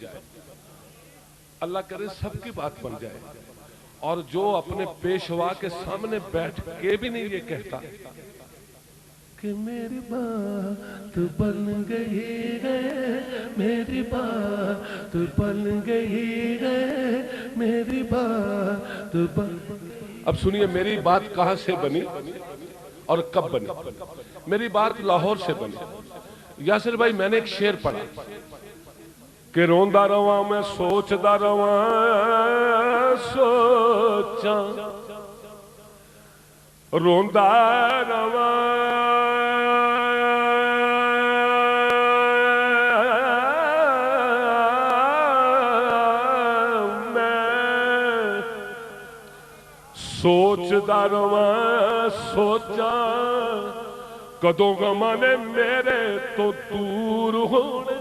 جائے، اللہ کرے سب کی بات بن جائے، اور جو اپنے پیشوا کے سامنے بیٹھ کے بھی نہیں یہ کہتا کہ میری بات بن گئی ہے، میری بات بن گئی ہے، میری بات بن۔ اب سنیے میری بات کہاں سے بنی اور کب بنی؟ میری بات لاہور سے بنی۔ یاسر بھائی میں نے ایک شعر پڑھا کہ روندا رواں میں سوچدا رواں سوچاں، روندا رواں میں سوچدا رواں سوچاں، کدوں غماں نے میرے تو دور ہونے،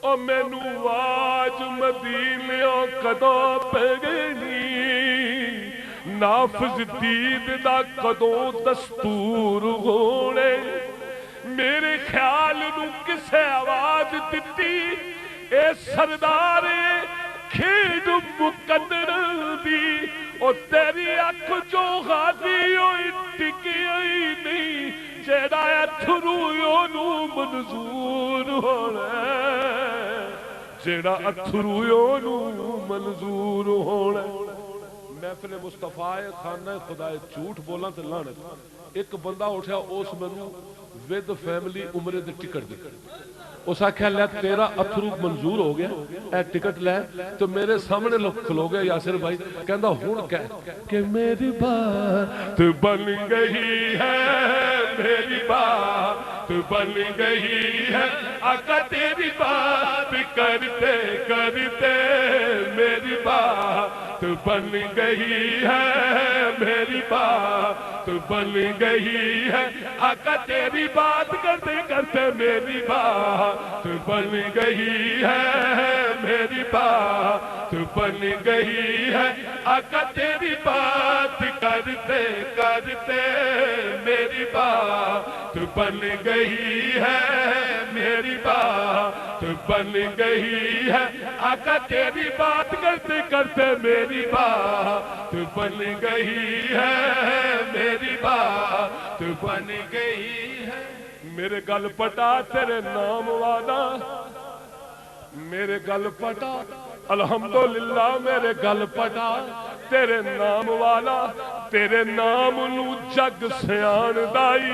او مینوں آواز مدینیوں کدوں پگنی، نافذ دید دا کدوں دستور ہونے، میرے خیال نو کسے آواز دتی، اے سردار کھیڈ مقدر دی، او تیری اکھ جو غازی ہوئی ٹکی ہوئی نہیں، جیڑا اتھرو اونو منظور ہونا، جیڑا اتھرو اونو منظور ہونا۔ محفل مصطفیٰ خانہ خدا جھوٹ بولاں تے لعنت۔ ایک بندہ اٹھیا اس مینوں ود فیملی عمرے دی ٹکٹ دی، اس آکھیا لے تیرا اتھرو منظور ہو گیا، اے ٹکٹ لے، تو میرے سامنے لوگ کھلو گئے یاسر بھائی، کہندا ہن کہہ کہ میری بات بن گئی ہے، میری بات بن گئی ہے، آقا تیری بات کرتے کرتے میری بات بن گئی ہے، میری بات بن گئی ہے، آقا تیری بات کرتے کرتے میری بات بن گئی ہے، میری بات بن گئی ہے، آقا تیری بات کرتے کرتے میری بات بن گئی ہے، میری بات بن گئی ہے، آقا تیری بات کرتے کرتے میری بات بن گئی ہے، میری بات بن گئی ہے۔ میرے گل پٹا تیرے نام والا، میرے گل پٹا الحمدللہ، میرے گل پٹا تیرے نام والا، تیرے نام نو جگ سیان دائی،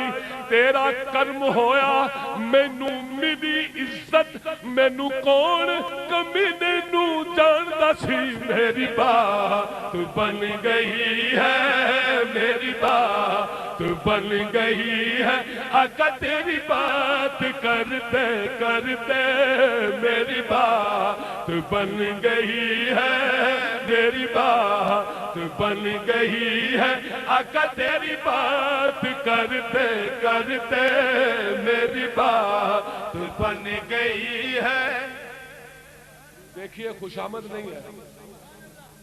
تیرا کرم ہویا مینو ملی عزت، مینو کون کمینے نو جاندا سی، میری بات بن گئی ہے، میری بات بن گئی ہے، آقا تیری بات کرتے کرتے میری بات بن گئی ہے، میری بات بن گئی ہے، آقا تیری بات کرتے کرتے میری بات بن گئی ہے۔ دیکھیے خوشامد نہیں ہے،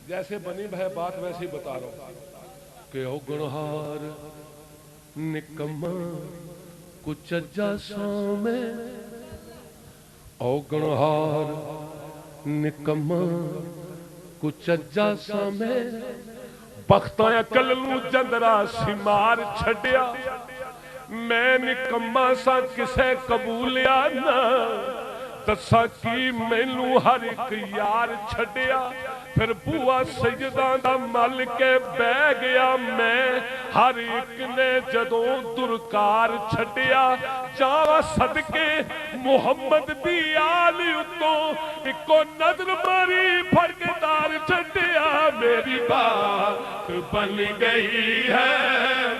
جیسے بنی ہے بات ویسے ہی بتا رہا ہوں کہ او گنہار نکما کچھ اجا سامے، او گنہار نکما کچھ اجا سامے، بختاں عقل نو جندرا سمار چھڈیا، میں نکما سا کسے قبولیا نہ، دسا کی مینو ہر ایک یار چھڈیا، پھر بوا سیداں دا مل کے بہ گیا میں، ہر ایک نے جدوں درکار چھڈیا، جاوا صدقے محمد دی آل اتوں اکو نظر ماری پھڑکدار چھڈیا، میری بات بن گئی ہے،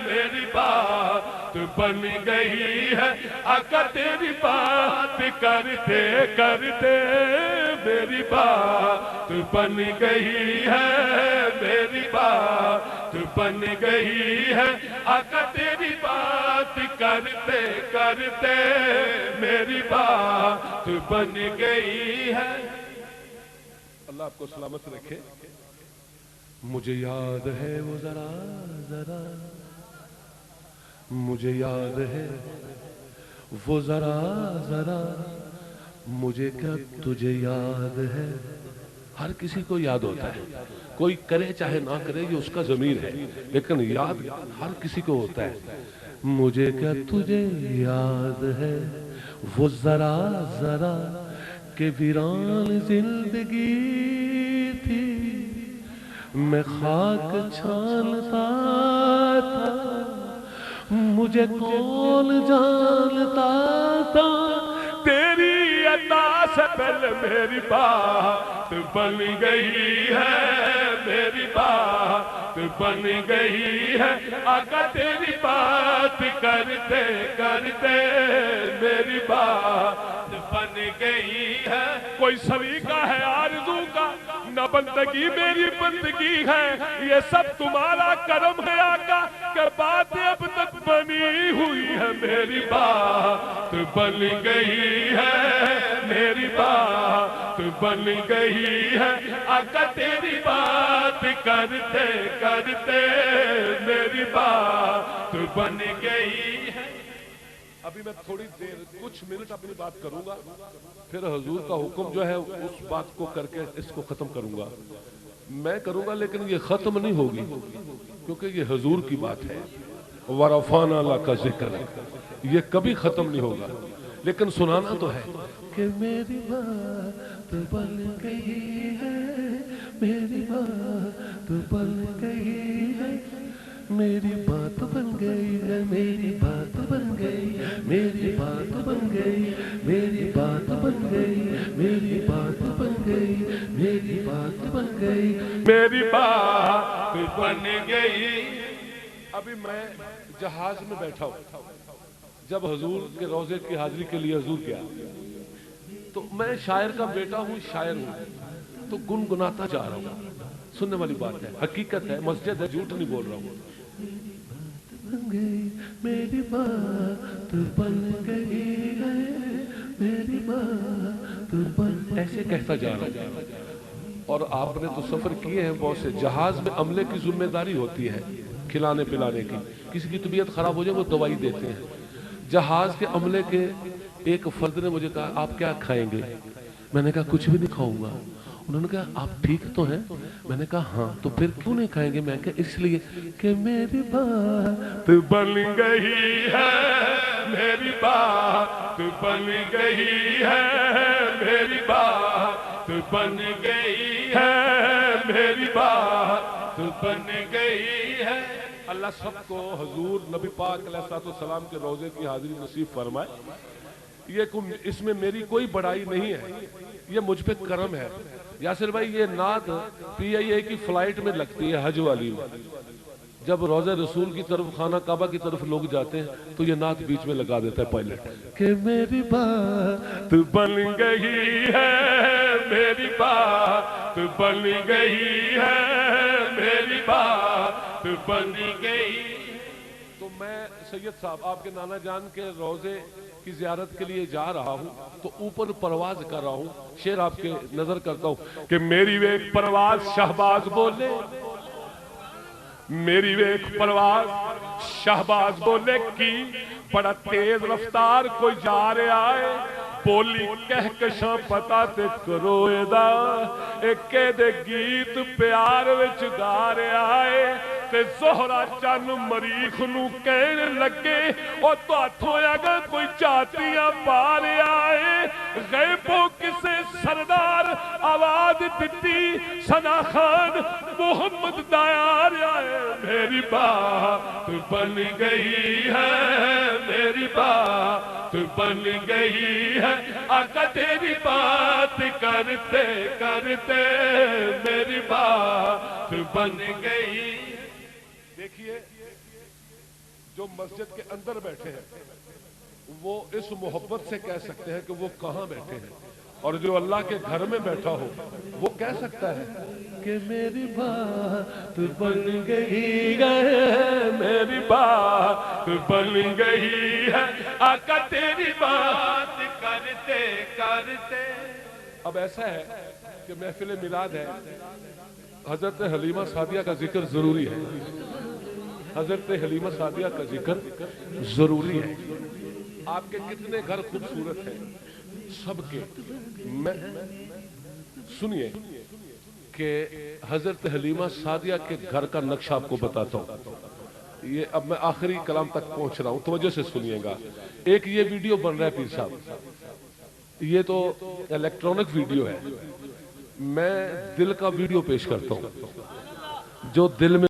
میری بات بن گئی ہے، آقا تیری بات کرتے کرتے میری بات بن گئی ہے، میری بات بن گئی ہے، آقا تیری بات کرتے کرتے میری بات بن گئی ہے۔ اللہ آپ کو سلامت رکھے۔ مجھے یاد ہے وہ ذرا ذرا، مجھے یاد ہے وہ ذرا ذرا، مجھے کیا تجھے یاد ہے. ہر کسی کو یاد ہوتا ہے, کوئی کرے چاہے نہ کرے, یہ اس کا ضمیر ہے, لیکن یاد ہر کسی کو ہوتا ہے. مجھے کیا تجھے یاد ہے وہ ذرا ذرا کہ ویران زندگی تھی, میں خاک چھانتا تھا, مجھے کون جانتا تھا, تیری عطا سے پہلے میری بات بن گئی ہے, میری بات بن گئی ہے, آقا تیری بات کرتے کرتے میری بات بن گئی ہے. کوئی سلیقہ ہے آرزو کا, نہ بندگی میری بندگی ہے, یہ سب تمہارا کرم ہے آقا کہ بات اب تک بنی ہوئی ہے. میری بات بن گئی ہے, میری بات بن گئی ہے, آقا تیری بات کرتے کرتے میری بات بن گئی ہے. ابھی میں تھوڑی دیر کچھ منٹ اپنی بات کروں گا, پھر حضور کا حکم جو ہے اس بات کو کر کے اس کو ختم کروں گا. میں کروں گا لیکن یہ ختم نہیں ہوگی کیونکہ یہ حضور کی بات ہے. ورفعنا لک ذکرک, یہ کبھی ختم نہیں ہوگا, لیکن سنانا تو ہے کہ میری بات بن گئی ہے, میری بات بن گئی ہے, میری بات بن گئی ہے, میری بات بن گئی, میری بات بن گئی, میری بات بن گئی, میری بات بن گئی, میری بات بن گئی, میری بات بن گئی. ابھی میں جہاز میں بیٹھا ہوں, جب حضور کے روضے کی حاضری کے لیے حضور گیا تو میں شاعر کا بیٹا ہوں, شاعر ہوں تو گنگناتا جا رہا ہوں. سننے والی بات ہے, حقیقت ہے, مسجد ہے, جھوٹ نہیں بول رہا ہوں. میری بات بن گئی ہے, میری بات بن, ایسے کہتا جا رہا ہوں. اور آپ نے تو سفر کیے ہیں بہت سے, جہاز میں عملے کی ذمہ داری ہوتی ہے کھلانے پلانے کی. کسی کی طبیعت خراب ہو جائے وہ دوائی دیتے ہیں. جہاز کے عملے کے ایک فرد نے مجھے کہا آپ کیا کھائیں گے؟ میں نے کہا کچھ بھی نہیں کھاؤں گا. انہوں نے کہا آپ ٹھیک تو ہیں؟ میں نے کہا ہاں. تو پھر کیوں نہیں کھائیں گے؟ میں کہا اس لیے کہ میری بات بن گئی ہے, میری بات بن گئی ہے, میری بات بن گئی ہے, میری بات بن گئی ہے. اللہ سب کو حضور نبی پاک علیہ السلام کے روضے کی حاضری نصیب فرمائے. یہ اس میں میری کوئی بڑائی نہیں ہے, یہ مجھ پہ کرم ہے. یاسر بھائی یہ نعت پی آئی اے کی فلائٹ میں لگتی ہے, حج والی میں, جب روضہ رسول کی طرف خانہ کعبہ کی طرف لوگ جاتے ہیں تو یہ نعت بیچ میں لگا دیتا ہے پائلٹ کہ میری بات بن گئی ہے, میری بات بن گئی ہے, میری بات بن گئی. تو میں سید صاحب آپ کے نانا جان کے روضے کی زیارت کے لیے جا رہا ہوں تو اوپر پرواز کر رہا ہوں. شعر آپ کے نظر کرتا ہوں کہ میری ایک پرواز شہباز بولے, میری ایک پرواز شہباز بولے کی, بڑا تیز رفتار کوئی جا رہے آئے, بولی کہکشاں پتا تے کروئے دا, ایک دے گیت پیار وچ گا رہے آئے, تے زہرا چن مریخ نو کہنے لگے او تو ہتھوں اگر کوئی چاہتیاں پارے آئے, غیبوں کسے سردار آواز دیتی ثنا خان محمد دایار آئے. میری بات بن گئی ہے, میری بات بن گئی ہے, آقا تیری بات کرتے کرتے میری بات بن گئی. دیکھیے جو مسجد کے اندر بیٹھے ہیں وہ اس محبت سے کہہ سکتے ہیں کہ وہ کہاں بیٹھے ہیں, اور جو اللہ کے گھر میں بیٹھا ہو وہ کہہ سکتا ہے کہ میری بات بن گئی ہے, میری بات بن گئی ہے, آقا تیری بات کرتے کرتے. اب ایسا ہے کہ محفل میلاد ہے, حضرت حلیمہ سعدیہ کا ذکر ضروری ہے, حضرت حلیمہ سعدیہ کا ذکر ضروری ہے. آپ کے کتنے گھر خوبصورت ہیں, سب کے میں سنیے کہ حضرت حلیمہ سعدیہ کے گھر کا نقشہ آپ کو بتاتا ہوں. یہ اب میں آخری کلام تک پہنچ رہا ہوں, توجہ سے سنیے گا. ایک یہ ویڈیو بن رہا ہے پیر صاحب, یہ تو الیکٹرانک ویڈیو ہے. میں دل کا ویڈیو پیش کرتا ہوں جو دل میں